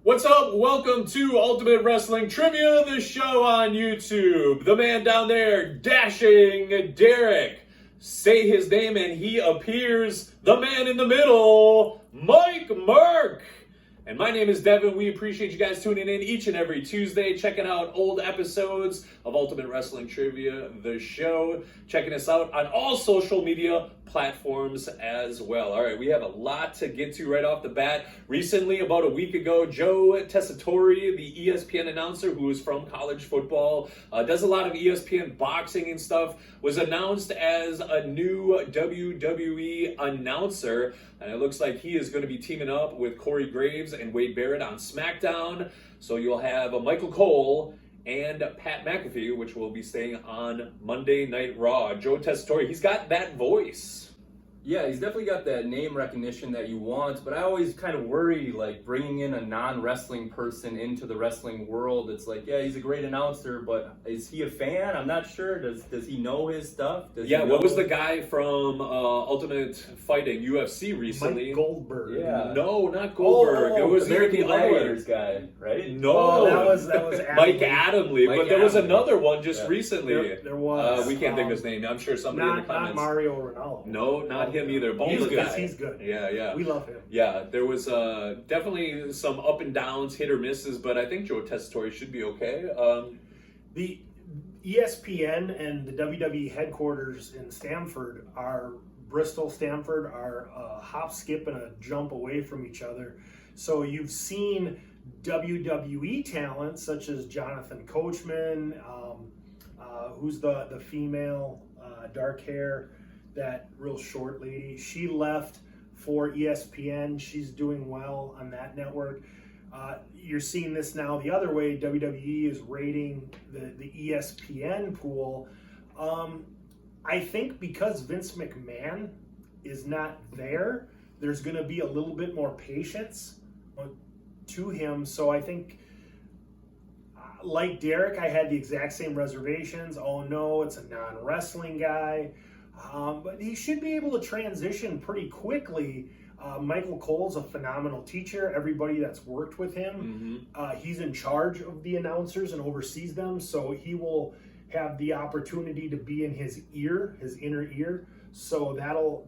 What's up? Welcome to Ultimate Wrestling Trivia, the show on YouTube. The man down there, Dashing Derek. Say his name and he appears. The man in the middle, Mike Merc. And my name is Devon. We appreciate you guys tuning in each and every Tuesday, checking out old episodes of Ultimate Wrestling Trivia, the show, checking us out on all social media platforms as well. All right, we have a lot to get to right off the bat. Recently, about a week ago, Joe Tessitore, the ESPN announcer who is from college football, does a lot of ESPN boxing and stuff, was announced as a new WWE announcer. And it looks like he is going to be teaming up with Corey Graves and Wade Barrett on SmackDown. So you'll have Michael Cole and Pat McAfee, which will be staying on Monday Night Raw. Joe Tessitore, he's got that voice. Yeah, he's definitely got that name recognition that you want, but I always kind of worry, like, bringing in a non-wrestling person into the wrestling world. It's like, yeah, he's a great announcer, but is he a fan? I'm not sure. Does he know his stuff? What was the guy from Ultimate Fighting, UFC recently? Mike Goldberg. Yeah. No, not Goldberg. It was the American the other Gladiators guy, right? No, that was Adamle. Mike Adamle. Mike But there was Adamle. another one just recently. There was. We can't think of his name. I'm sure somebody in the Not comments. Mario Ronaldo. No, not him either. Baldwin guy. He's good. Yeah. We love him. Yeah, there was definitely some up and downs, hit or misses, but I think Joe Tessitore should be okay. The ESPN and the WWE headquarters in Bristol, Stamford, are a hop, skip, and a jump away from each other. So you've seen WWE talent such as Jonathan Coachman, who's the female, dark hair, that real short lady. She left for ESPN. She's doing well on that network. You're seeing this now the other way. WWE is rating the ESPN pool. I think because Vince McMahon is not there, there's going to be a little bit more patience to him. So I think, like Derek, I had the exact same reservations. Oh no, it's a non-wrestling guy. But he should be able to transition pretty quickly. Michael Cole's a phenomenal teacher. Everybody that's worked with him, he's in charge of the announcers and oversees them, so he will have the opportunity to be in his ear, his inner ear. So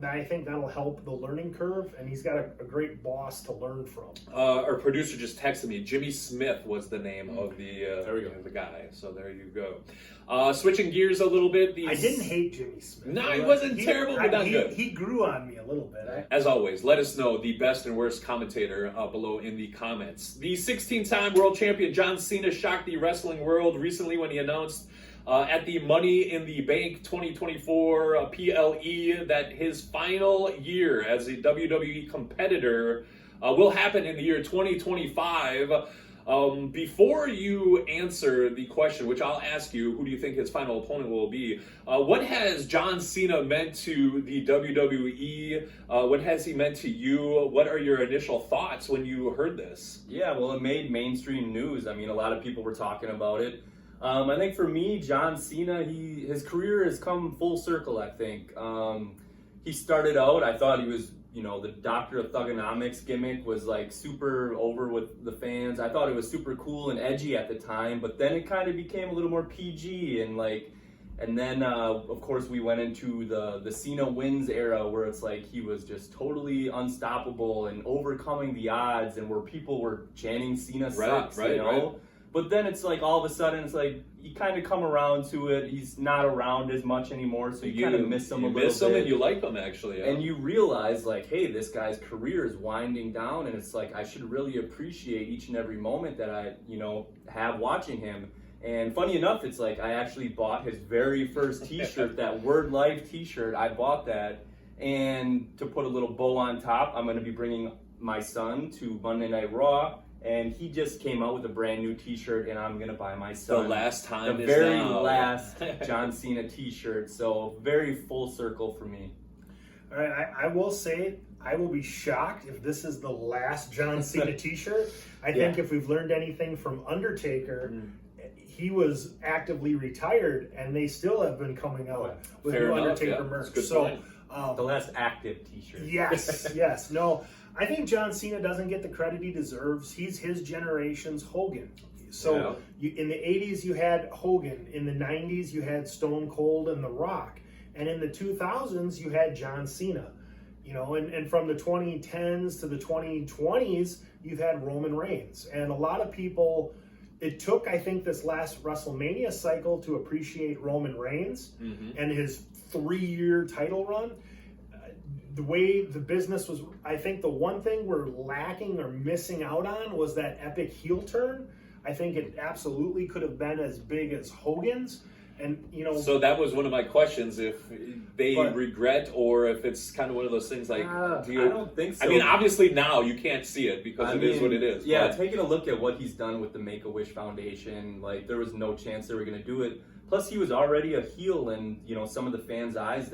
I think that'll help the learning curve, and he's got a great boss to learn from. Our producer just texted me. Jimmy Smith was the name of the guy. So there you go. Switching gears a little bit. I didn't hate Jimmy Smith. No, he wasn't terrible, but not good. He grew on me a little bit. As always, let us know the best and worst commentator below in the comments. The 16-time world champion John Cena shocked the wrestling world recently when he announced at the Money in the Bank 2024 PLE that his final year as a WWE competitor will happen in the year 2025. Before you answer the question, which I'll ask you, who do you think his final opponent will be? What has John Cena meant to the WWE? What has he meant to you? What are your initial thoughts when you heard this? Yeah, well, it made mainstream news. I mean, a lot of people were talking about it. I think for me, John Cena, his career has come full circle, I think. He started out, I thought he was, the Doctor of Thugonomics gimmick was like super over with the fans. I thought it was super cool and edgy at the time, but then it kind of became a little more PG and then of course we went into the Cena wins era where it's like he was just totally unstoppable and overcoming the odds and where people were chanting Cena sucks, Right. But then it's like all of a sudden it's like you kind of come around to it. He's not around as much anymore, so you kind of miss him a little bit. You miss him and you like him, actually. Yeah. And you realize, like, hey, this guy's career is winding down, and it's like I should really appreciate each and every moment that I, have watching him. And funny enough, it's like I actually bought his very first T-shirt, that Word Life T-shirt. I bought that, and to put a little bow on top, I'm going to be bringing my son to Monday Night Raw. And he just came out with a brand new T-shirt, and I'm gonna buy my son the last John Cena T-shirt. So very full circle for me. All right, I will say I will be shocked if this is the last John Cena T-shirt. I think if we've learned anything from Undertaker, he was actively retired, and they still have been coming out with new Undertaker merch. So the last active T-shirt. Yes. No. I think John Cena doesn't get the credit he deserves. He's his generation's Hogan. So in the 80s, you had Hogan. In the 90s, you had Stone Cold and The Rock. And in the 2000s, you had John Cena. You know, and from the 2010s to the 2020s, you've had Roman Reigns. And a lot of people, it took, I think, this last WrestleMania cycle to appreciate Roman Reigns and his 3-year title run. The way the business was, I think the one thing we're lacking or missing out on was that epic heel turn. I think it absolutely could have been as big as Hogan's. And, you know, so that was one of my questions, if they regret or if it's kind of one of those things like, I don't think so. I mean, obviously now you can't see it because it is what it is. Yeah, but taking a look at what he's done with the Make-A-Wish Foundation, like there was no chance they were going to do it. Plus, he was already a heel in, you know, some of the fans' eyes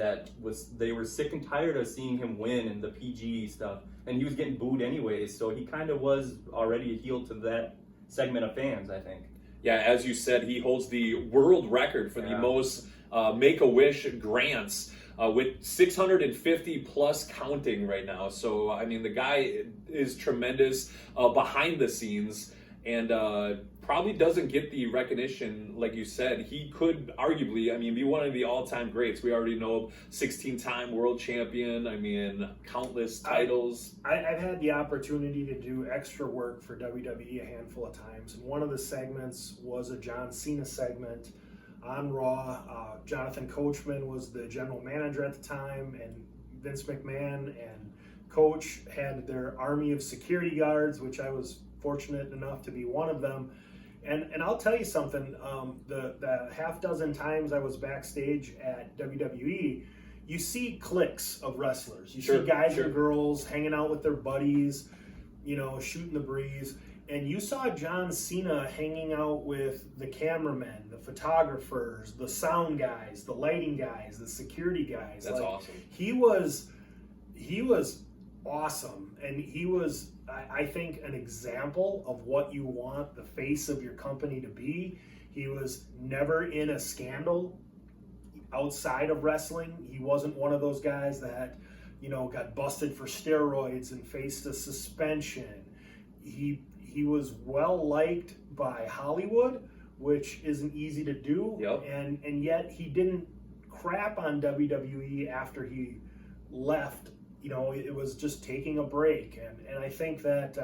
they were sick and tired of seeing him win and the PG stuff. And he was getting booed anyways, so he kind of was already a heel to that segment of fans, I think. Yeah, as you said, he holds the world record for the most Make-A-Wish grants with 650 plus counting right now. So, I mean, the guy is tremendous behind the scenes and probably doesn't get the recognition, like you said. He could arguably, I mean, be one of the all-time greats. We already know 16-time world champion. I mean, countless titles. I've had the opportunity to do extra work for WWE a handful of times, and one of the segments was a John Cena segment on Raw. Jonathan Coachman was the general manager at the time, and Vince McMahon and Coach had their army of security guards, which I was fortunate enough to be one of them. And I'll tell you something, the half dozen times I was backstage at WWE, you see cliques of wrestlers. You see guys and girls hanging out with their buddies, you know, shooting the breeze. And you saw John Cena hanging out with the cameramen, the photographers, the sound guys, the lighting guys, the security guys. That's awesome. He was awesome. And he was, I think, an example of what you want the face of your company to be. He was never in a scandal outside of wrestling. He wasn't one of those guys that, you know, got busted for steroids and faced a suspension. He was well liked by Hollywood, which isn't easy to do. And yet he didn't crap on WWE after he left. You know, it was just taking a break, and I think that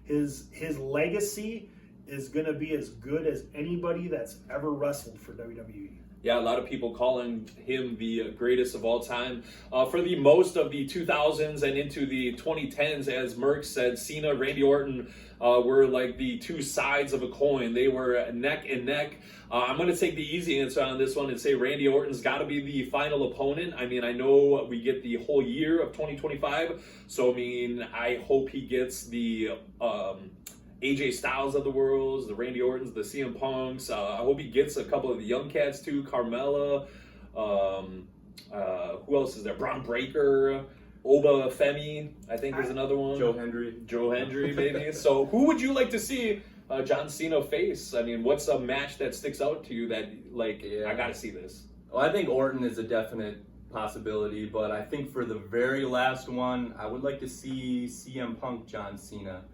his legacy is going to be as good as anybody that's ever wrestled for WWE. Yeah, a lot of people calling him the greatest of all time. For the most of the 2000s and into the 2010s, as Merc said, Cena, Randy Orton were like the two sides of a coin. They were neck and neck. I'm going to take the easy answer on this one and say Randy Orton's got to be the final opponent. I mean, I know we get the whole year of 2025, so I mean, I hope he gets the AJ Styles of the world, the Randy Ortons, the CM Punks. I hope he gets a couple of the young cats too. Carmella. Who else is there? Braun Breaker. Oba Femi, I think is another one. Joe Hendry, maybe. So who would you like to see John Cena face? I mean, what's a match that sticks out to you that, like, I got to see this? Well, I think Orton is a definite possibility, but I think for the very last one, I would like to see CM Punk John Cena.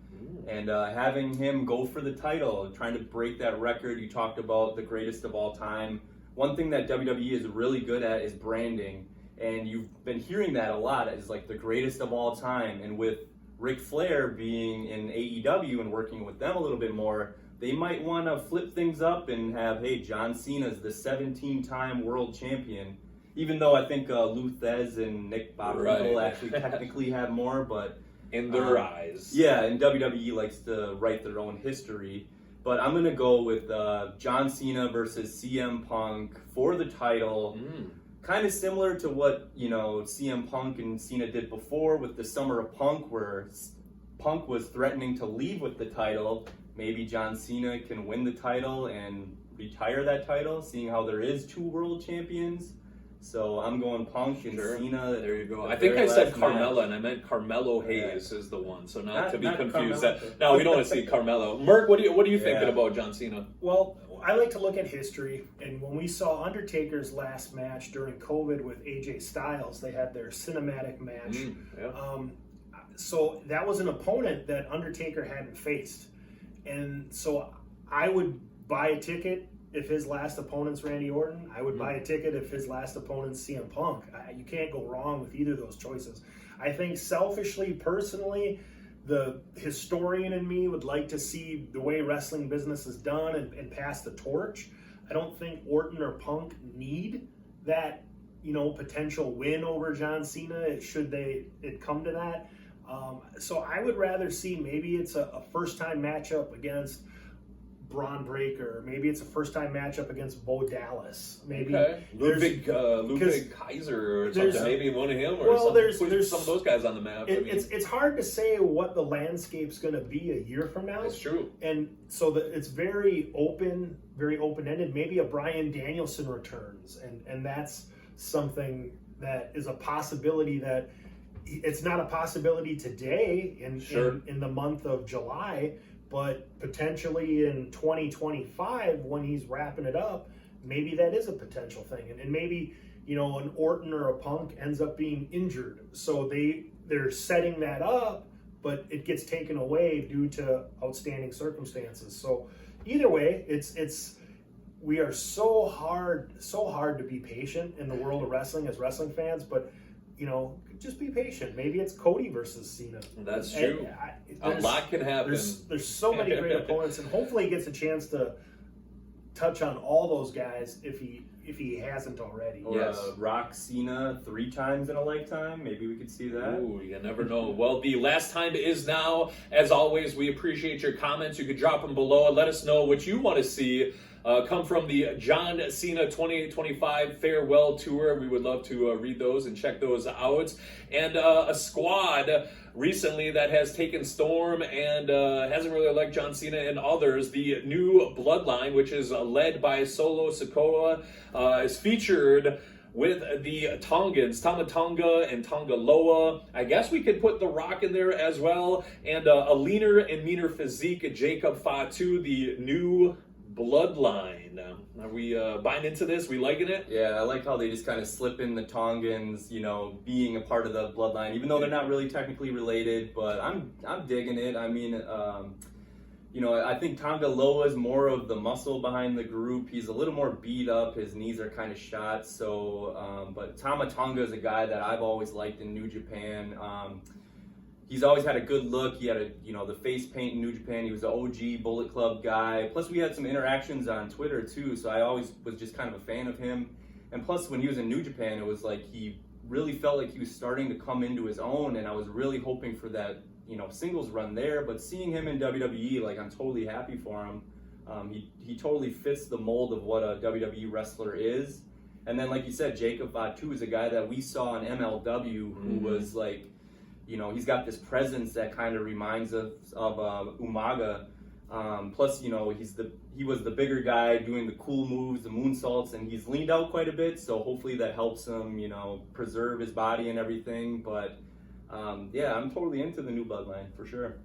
And having him go for the title, trying to break that record. You talked about the greatest of all time. One thing that WWE is really good at is branding. And you've been hearing that a lot as like the greatest of all time. And with Ric Flair being in AEW and working with them a little bit more, they might want to flip things up and have, hey, John Cena's the 17-time world champion. Even though I think Lou Thesz and Nick Bockwinkel actually technically have more, but in their eyes. Yeah, and WWE likes to write their own history. But I'm going to go with John Cena versus CM Punk for the title. Kind of similar to what, you know, CM Punk and Cena did before with the Summer of Punk, where Punk was threatening to leave with the title. Maybe John Cena can win the title and retire that title, seeing how there is 2 world champions. So I'm going Punk and Cena. There you go. I think I said Carmella, and I meant Carmelo Hayes is the one. So not to be confused. No, we don't want to see Carmelo. Merc, what are you thinking about John Cena? Well, I like to look at history, and when we saw Undertaker's last match during COVID with AJ Styles, they had their cinematic match. so that was an opponent that Undertaker hadn't faced. And so I would buy a ticket if his last opponent's Randy Orton. I would buy a ticket if his last opponent's CM Punk. You can't go wrong with either of those choices. I think selfishly, personally, the historian in me would like to see the way wrestling business is done and pass the torch. I don't think Orton or Punk need that, potential win over John Cena should it come to that. So I would rather see maybe it's a first-time matchup against Braun Breaker. Maybe it's a first-time matchup against Bo Dallas. Maybe Ludwig Kaiser or something. Maybe one of him or something. There's some of those guys on the map. It's hard to say what the landscape's going to be a year from now. That's true. And so it's very open-ended. Maybe a Bryan Danielson returns, and that's something that is a possibility that it's not a possibility today in the month of July, but potentially in 2025 when he's wrapping it up, maybe that is a potential thing. And maybe, an Orton or a Punk ends up being injured. So they're setting that up, but it gets taken away due to outstanding circumstances. So either way, we are so hard to be patient in the world of wrestling as wrestling fans, but just be patient. Maybe it's Cody versus Cena. That's true. A lot can happen. There's so many great opponents, and hopefully he gets a chance to touch on all those guys if he hasn't already. Or Rock Cena 3 times in a lifetime. Maybe we could see that. Ooh, you never know. Well, the last time is now. As always, we appreciate your comments. You could drop them below and let us know what you want to see come from the John Cena 2825 Farewell Tour. We would love to read those and check those out. And a squad recently that has taken storm and hasn't really liked John Cena and others. The new Bloodline, which is led by Solo Sikoa, is featured with the Tongans, Tama Tonga and Tonga Loa. I guess we could put The Rock in there as well. And a leaner and meaner physique, Jacob Fatu, the new Bloodline. Are we buying into this? We liking it? Yeah, I like how they just kind of slip in the Tongans, being a part of the Bloodline, even though they're not really technically related. But I'm digging it. I mean, I think Tonga Loa is more of the muscle behind the group. He's a little more beat up. His knees are kind of shot. So, but Tama Tonga is a guy that I've always liked in New Japan. He's always had a good look. He had the face paint in New Japan. He was an OG Bullet Club guy. Plus, we had some interactions on Twitter too, so I always was just kind of a fan of him. And plus, when he was in New Japan, it was like he really felt like he was starting to come into his own, and I was really hoping for that, singles run there. But seeing him in WWE, like, I'm totally happy for him. He totally fits the mold of what a WWE wrestler is. And then, like you said, Jacob Fatu is a guy that we saw in MLW who was like, he's got this presence that kind of reminds us of Umaga. Plus, he was the bigger guy doing the cool moves, the moonsaults, and he's leaned out quite a bit. So hopefully that helps him, preserve his body and everything. But yeah, I'm totally into the new Bloodline for sure.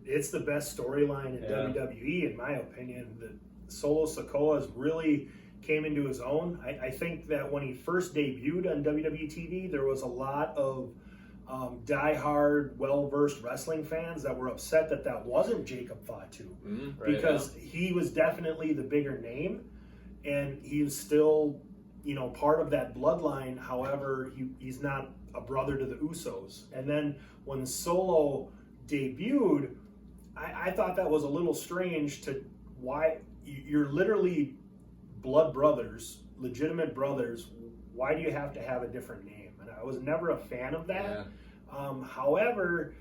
It's the best storyline in WWE, in my opinion. The Solo Sikoa really came into his own. I think that when he first debuted on WWE TV, there was a lot of diehard, well-versed wrestling fans that were upset that wasn't Jacob Fatu, because he was definitely the bigger name, and he was still, part of that bloodline. However, he's not a brother to the Usos. And then when Solo debuted, I thought that was a little strange. Why you're literally blood brothers, legitimate brothers. Why do you have to have a different name? And I was never a fan of that. Yeah. However,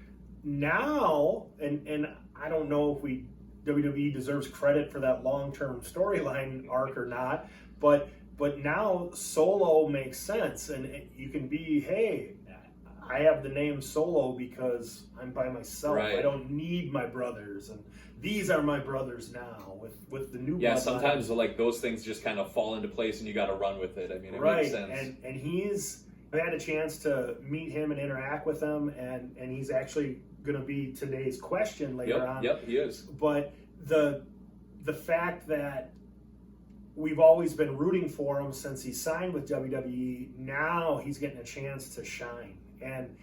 now, and I don't know if WWE deserves credit for that long-term storyline arc or not, but now Solo makes sense, and you can be, hey, I have the name Solo because I'm by myself. Right. I don't need my brothers, and these are my brothers now with the new. Yeah, bloodline. sometimes like those things just kind of fall into place, and you got to run with it. I mean, it makes sense. And I had a chance to meet him and interact with him, and he's actually going to be today's question later on. Yep, he is. But the fact that we've always been rooting for him since he signed with WWE, now he's getting a chance to shine. And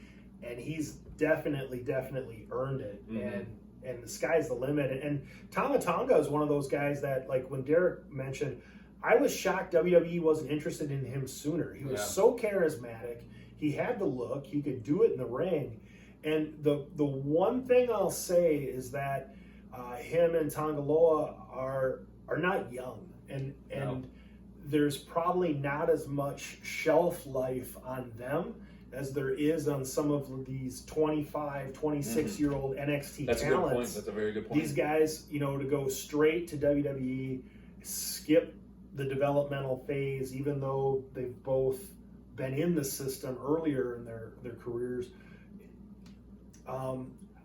and he's definitely earned it. And the sky's the limit. And Tonga Tonga is one of those guys that, like when Derek mentioned, I was shocked WWE wasn't interested in him sooner. He was so charismatic. He had the look. He could do it in the ring. And the one thing I'll say is that him and Tongaloa are not young, and there's probably not as much shelf life on them as there is on some of these 25, 26-year-old NXT That's talents. a good point. That's a very good point. These guys, to go straight to WWE, skip the developmental phase, even though they've both been in the system earlier in their careers.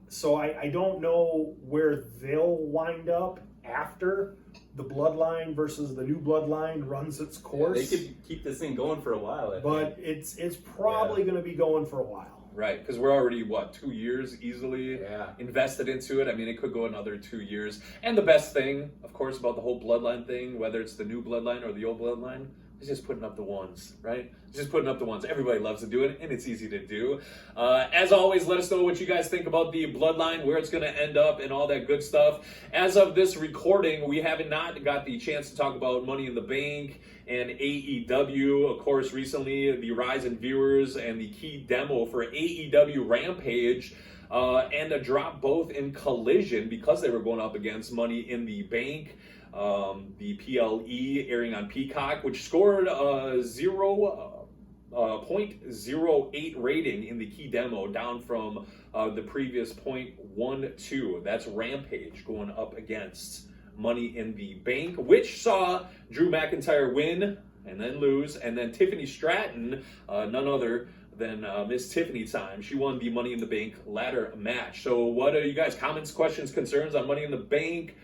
So I don't know where they'll wind up after the Bloodline versus the new Bloodline runs its course. They could keep this thing going for a while, but it's probably going to be going for a while. Right, because we're already, 2 years easily invested into it. I mean, it could go another 2 years. And the best thing, of course, about the whole Bloodline thing, whether it's the new Bloodline or the old Bloodline, is just putting up the ones, right? Just putting up the ones. Everybody loves to do it, and it's easy to do. As always, let us know what you guys think about the Bloodline, where it's going to end up, and all that good stuff. As of this recording, we haven't not got the chance to talk about Money in the Bank and AEW. Of course, recently, the rise in viewers and the key demo for AEW Rampage and a drop both in Collision because they were going up against Money in the Bank. The PLE airing on Peacock, which scored 0.08 rating in the key demo, down from the previous 0.12. That's Rampage going up against Money in the Bank, which saw Drew McIntyre win and then lose, and then Tiffany Stratton, none other than Miss Tiffany Time. She won the Money in the Bank ladder match. So what are you guys' comments, questions, concerns on Money in the Bank?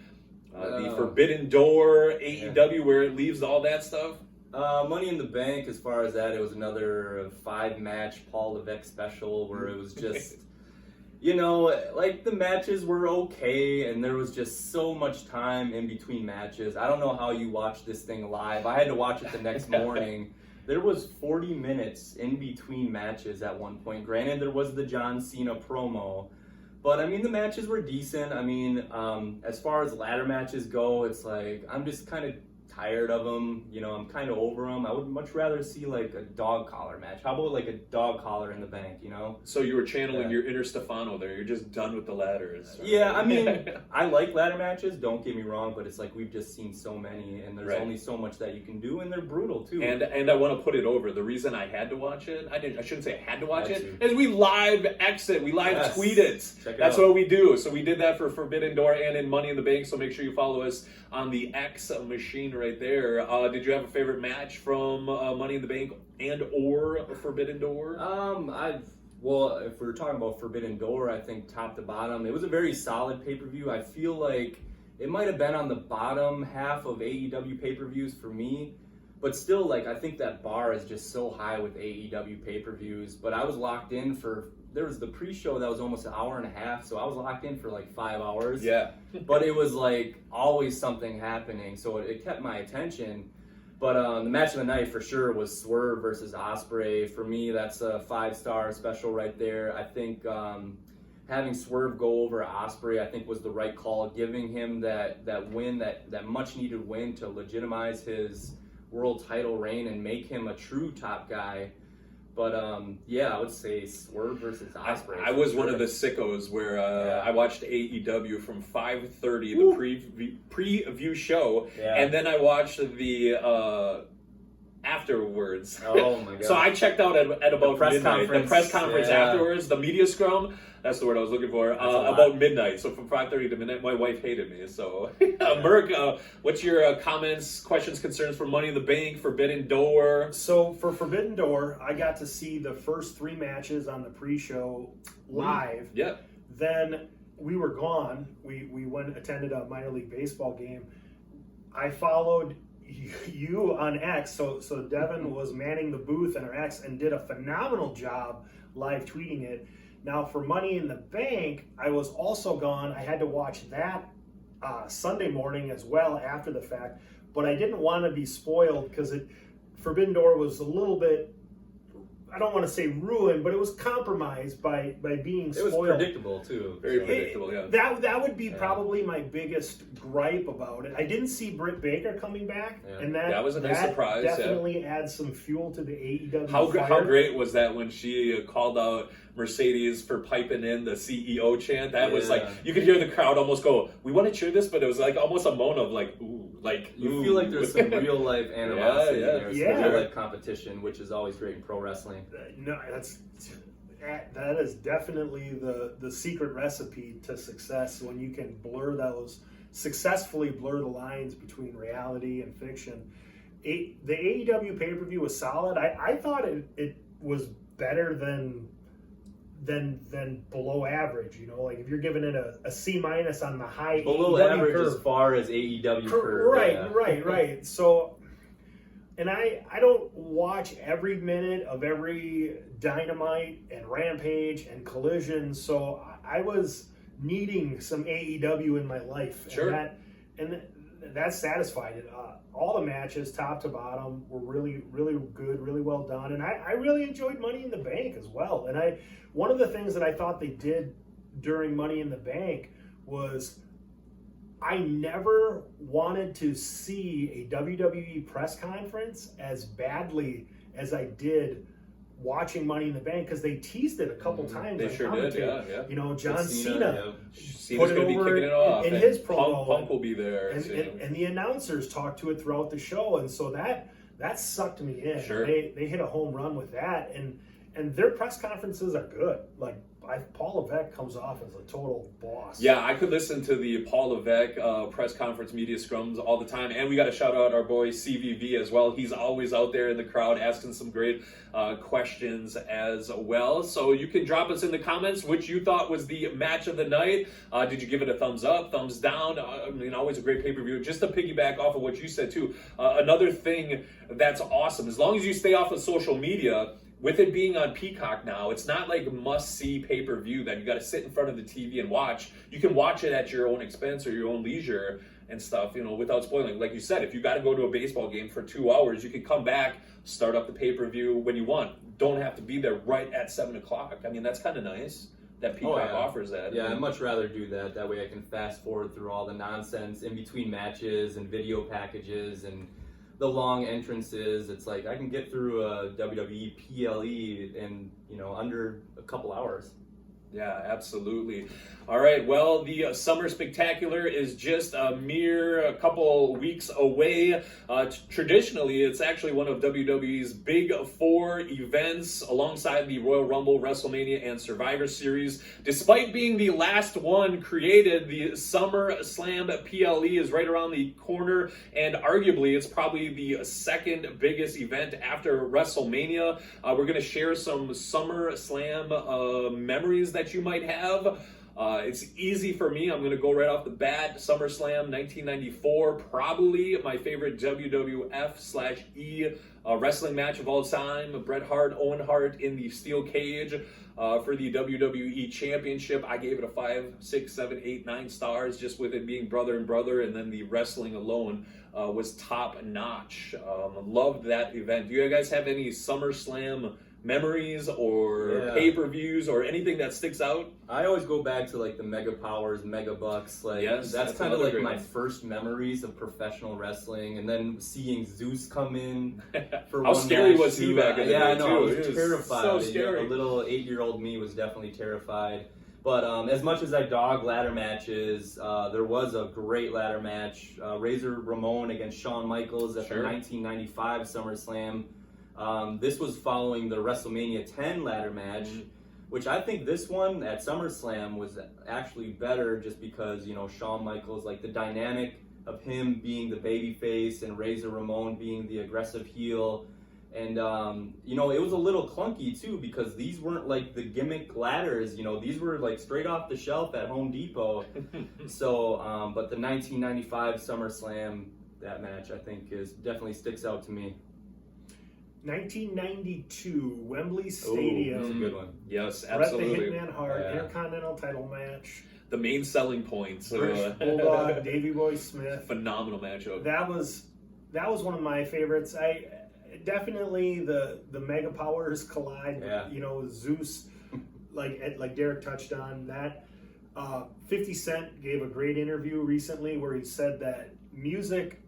The Forbidden Door, AEW, where it leaves all that stuff? Money in the Bank, as far as that, it was another 5-match Paul Levesque special where it was just, the matches were okay, and there was just so much time in between matches. I don't know how you watch this thing live. I had to watch it the next morning. There was 40 minutes in between matches at one point. Granted, there was the John Cena promo. But, the matches were decent. As far as ladder matches go, it's like, I'm just kind of tired of them. I'm kind of over them. I would much rather see, like, a dog collar match. How about, like, a dog collar in the bank, So you were channeling your inner Stefano there. You're just done with the ladders. Right? Yeah, I like ladder matches, don't get me wrong, but it's like we've just seen so many, and there's only so much that you can do, and they're brutal, too. And I want to put it over. The reason I had to watch it, I shouldn't say I had to watch it, is we live exit, we live tweet it. That's what we do. So we did that for Forbidden Door and in Money in the Bank, so make sure you follow us on the X machine right there. Did you have a favorite match from Money in the Bank and or Forbidden Door? Well, if we're talking about Forbidden Door, I think top to bottom, it was a very solid pay-per-view. I feel like it might have been on the bottom half of AEW pay-per-views for me, but still, I think that bar is just so high with AEW pay-per-views. But I was locked in there was the pre-show that was almost an hour and a half, so I was locked in for 5 hours. Yeah. But it was always something happening, so it kept my attention. But the match of the night for sure was Swerve versus Ospreay. For me, that's a 5-star special right there. I think having Swerve go over Ospreay, I think, was the right call, giving him that win, that much-needed win to legitimize his world title reign and make him a true top guy. But I would say Swerve versus Ospreay. I was one of the sickos where I watched AEW from 5:30, the preview show, and then I watched the afterwards. Oh my god! So I checked out at about midnight. The press conference afterwards, the media scrum. That's the word I was looking for. About midnight. So from 5:30 to midnight, my wife hated me. So, Merc, what's your comments, questions, concerns for Money in the Bank, Forbidden Door? So for Forbidden Door, I got to see the first 3 matches on the pre-show live. Yeah. Then we were gone. We attended a minor league baseball game. I followed you on X. So Devon was manning the booth on our X and did a phenomenal job live tweeting it. Now, for Money in the Bank, I was also gone. I had to watch that Sunday morning as well after the fact, but I didn't want to be spoiled because Forbidden Door was a little bit I don't want to say ruined, but it was compromised by being spoiled. It was predictable too. Very predictable, yeah. That would be probably my biggest gripe about it. I didn't see Britt Baker coming back, and that was a nice surprise. Definitely adds some fuel to the AEW. How great was that when she called out Mercedes for piping in the CEO chant? That was like, you could hear the crowd almost go, "We want to cheer this," but it was like almost a moan of like, "Ooh." Like you feel like there's some real life animosity there, some real life competition, which is always great in pro wrestling. No, that is definitely the secret recipe to success, when you can successfully blur the lines between reality and fiction. The AEW pay-per-view was solid. I thought it was better than below average, like if you're giving it a C- on the high below AEW average curve. As far as AEW curve. Right. So, and I don't watch every minute of every Dynamite and Rampage and Collision, so I was needing some AEW in my life. Sure. And that satisfied it. All the matches, top to bottom, were really, really good, really well done. And I really enjoyed Money in the Bank as well. And one of the things that I thought they did during Money in the Bank was, I never wanted to see a WWE press conference as badly as I did watching Money in the Bank, because they teased it a couple times. They sure did, yeah. John Cena Cena's going to be kicking it off. In his promo. Punk will be there. And the announcers talked to it throughout the show, and so that sucked me in. Sure. They hit a home run with that, and their press conferences are good. Like, Paul Levesque comes off as a total boss. Yeah, I could listen to the Paul Levesque press conference media scrums all the time. And we got to shout out our boy CVV as well. He's always out there in the crowd asking some great questions as well. So you can drop us in the comments which you thought was the match of the night. Did you give it a thumbs up, thumbs down? Always a great pay-per-view. Just to piggyback off of what you said too, another thing that's awesome, as long as you stay off of social media, with it being on Peacock now, it's not like must-see pay-per-view that you got to sit in front of the TV and watch. You can watch it at your own expense or your own leisure and stuff, without spoiling. Like you said, if you got to go to a baseball game for 2 hours, you can come back, start up the pay-per-view when you want. Don't have to be there right at 7 o'clock. That's kind of nice that Peacock offers that. Yeah, I'd much rather do that. That way I can fast forward through all the nonsense in between matches and video packages and the long entrances. It's like I can get through a WWE PLE in under a couple hours. Yeah, absolutely. All right, well, the Summer Spectacular is just a mere couple weeks away. Traditionally, it's actually one of WWE's big four events alongside the Royal Rumble, WrestleMania, and Survivor Series. Despite being the last one created, the Summer Slam PLE is right around the corner, and arguably it's probably the second biggest event after WrestleMania. We're going to share some Summer Slam memories that you might have. It's easy for me. I'm going to go right off the bat. SummerSlam 1994, probably my favorite WWF/E wrestling match of all time. Bret Hart, Owen Hart in the steel cage for the WWE Championship. I gave it a 5, 6, 7, 8, 9 stars, just with it being brother and brother, and then the wrestling alone was top notch. Loved that event. Do you guys have any SummerSlam memories or pay-per-views or anything that sticks out? I always go back to like the Mega Powers, Mega Bucks. That's kind of like my first memories of professional wrestling, and then seeing Zeus come in for How one scary match was he back in the day? I know, too. I was It was terrified. so scary. A little 8-year-old me was definitely terrified. But as much as I dog ladder matches, there was a great ladder match. Razor Ramon against Shawn Michaels at the 1995 SummerSlam. This was following the WrestleMania 10 ladder match, which I think this one at SummerSlam was actually better just because, Shawn Michaels, like the dynamic of him being the babyface and Razor Ramon being the aggressive heel. And, it was a little clunky too because these weren't like the gimmick ladders, these were like straight off the shelf at Home Depot. So, but the 1995 SummerSlam, that match I think definitely sticks out to me. 1992, Wembley Stadium. That's a good one. Yes, absolutely. Bret the Hitman Hart, Intercontinental title match. The main selling points. British Bulldog, Davey Boy Smith. Phenomenal matchup. That was one of my favorites. definitely the mega powers collide. Yeah. You know, Zeus, like Derek touched on that. 50 Cent gave a great interview recently where he said that music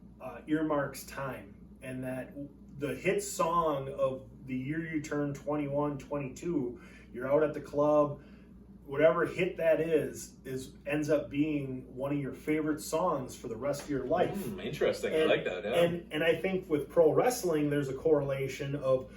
earmarks time, and that the hit song of the year you turn 21, 22, you're out at the club, whatever hit that ends up being one of your favorite songs for the rest of your life. Interesting. I like that. Yeah. And I think with pro wrestling, there's a correlation of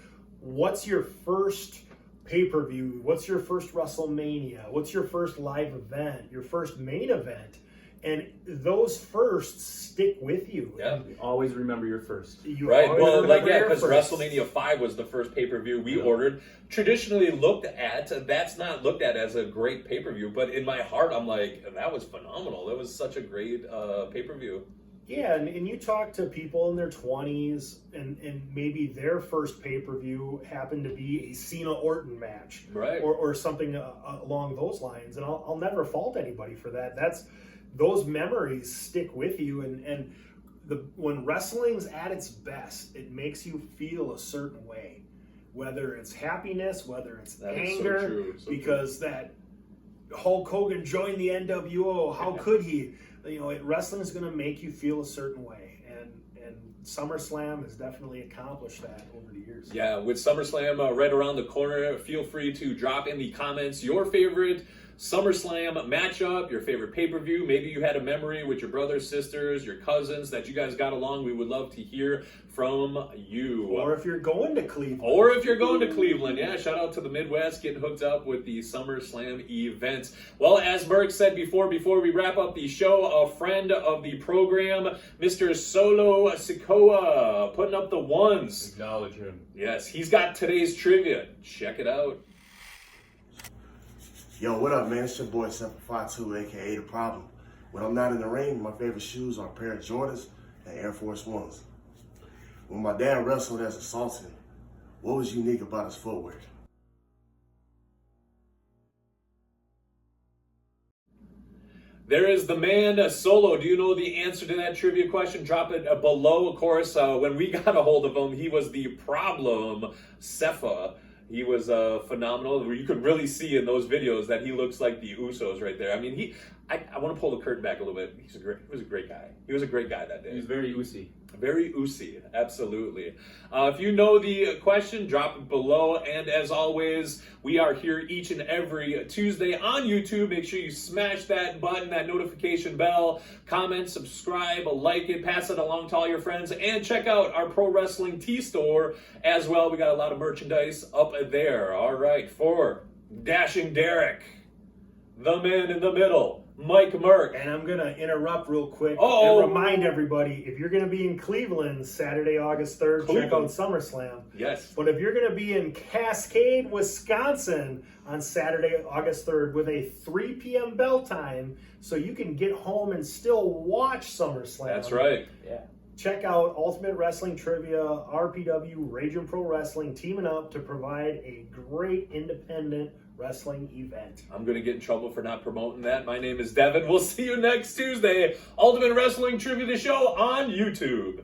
what's your first pay-per-view, what's your first WrestleMania, what's your first live event, your first main event, and those firsts stick with you. Yeah. You always remember your first. Right. Well, like, yeah, because first. WrestleMania 5 was the first pay-per-view we ordered. Traditionally looked at, that's not looked at as a great pay-per-view, but in my heart, I'm like, that was phenomenal. That was such a great pay-per-view. Yeah, and you talk to people in their 20s, and maybe their first pay-per-view happened to be a Cena-Orton match. Right. Or something along those lines, and I'll never fault anybody for that. Those memories stick with you, and when wrestling's at its best, it makes you feel a certain way, whether it's happiness, whether it's anger, so true. because that Hulk Hogan joined the NWO. How could he? You know, wrestling is going to make you feel a certain way, and SummerSlam has definitely accomplished that over the years. Yeah, with SummerSlam right around the corner, feel free to drop in the comments your favorite SummerSlam matchup, your favorite pay-per-view. Maybe you had a memory with your brothers, sisters, your cousins that you guys got along. We would love to hear from you. Or if you're going to Cleveland. Yeah, shout out to the Midwest getting hooked up with the SummerSlam events. Well, as Merc said before we wrap up the show, a friend of the program, Mr. Solo Sikoa, putting up the ones. Acknowledge him. Yes, he's got today's trivia. Check it out. Yo, what up, man? It's your boy 752, aka The Problem. When I'm not in the ring, my favorite shoes are a pair of Jordans and Air Force Ones. When my dad wrestled as a Sultan, what was unique about his footwork? There is the man Solo. Do you know the answer to that trivia question? Drop it below. Of course, when we got a hold of him, he was the Problem Cepha. He was phenomenal. You could really see in those videos that he looks like the Usos right there. I mean, I want to pull the curtain back a little bit. He was a great guy. He was a great guy that day. He was very oozy. Very oozy, absolutely. If you know the question, drop it below. And as always, we are here each and every Tuesday on YouTube. Make sure you smash that button, that notification bell, comment, subscribe, like it, pass it along to all your friends, and check out our Pro Wrestling Tee store as well. We got a lot of merchandise up there. All right, for Dashing Derek, the man in the middle, Mike Merc. And I'm going to interrupt real quick Oh. and remind everybody, if you're going to be in Cleveland Saturday, August 3rd, check out SummerSlam. Yes. But if you're going to be in Cascade, Wisconsin on Saturday, August 3rd with a 3 p.m. bell time, so you can get home and still watch SummerSlam. That's right. Yeah. Check out Ultimate Wrestling Trivia, RPW, Raging Pro Wrestling, teaming up to provide a great independent wrestling event. I'm going to get in trouble for not promoting that. My name is Devon. We'll see you next Tuesday. Ultimate Wrestling Trivia The Show on YouTube.